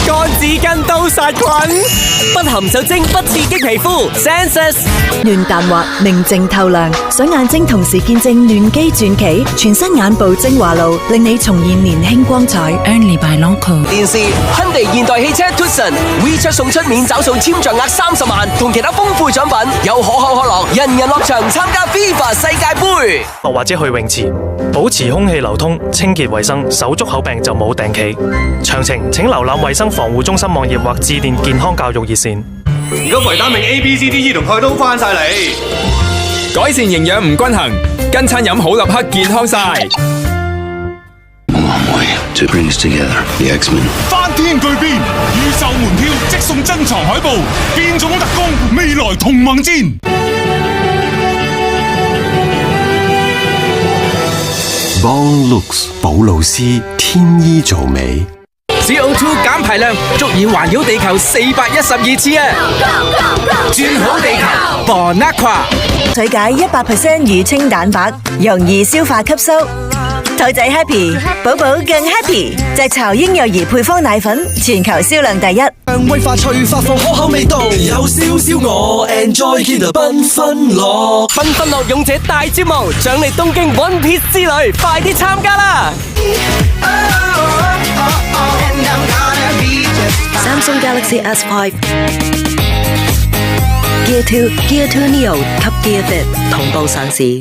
乾紙巾都殺菌，不含酒精不刺激皮膚。Senses 嫩淡滑，明淨透亮，想眼睛同時見證嫩肌轉企，全新眼部精華露，令你重現年輕光彩。Only by Lancôme。電視亨地現代汽車 Tucson WeChat 送出免找數簽賬額30萬，同其他豐富獎品，有可口可樂，人人落場參加 FIFA 世界盃。或者去泳池，保持空氣流通、清潔衛生，手足口病就冇訂企。詳情請瀏覽衛生防護中心網頁或致電健康教育熱線。而家維他命 A、B、C、D、E 同鈣都翻晒嚟，改善營養唔均衡，跟餐飲好立克健康晒。To bring us together, the X-Men. 翻天巨變，預售門票即送珍藏海報，變種特工未來同盟戰。Bond Looks 保露絲天衣造美。CO2 減排量足以環繞地球412次啊！轉好地球 ，Bonaqua 水解100% 乳清蛋白，容易消化吸收。兔仔 happy， 寶寶更 happy。隻巢嬰幼兒配方奶粉全球銷量第一。威化脆發放可口味道，有少少我 enjoy 見到繽紛樂。繽紛樂勇者大招募，獎勵東京 One Piece 之旅，快啲參加啦！Samsung Galaxy S5、Gear 2、Gear 2 Neo 及 Gear Fit 同步上市。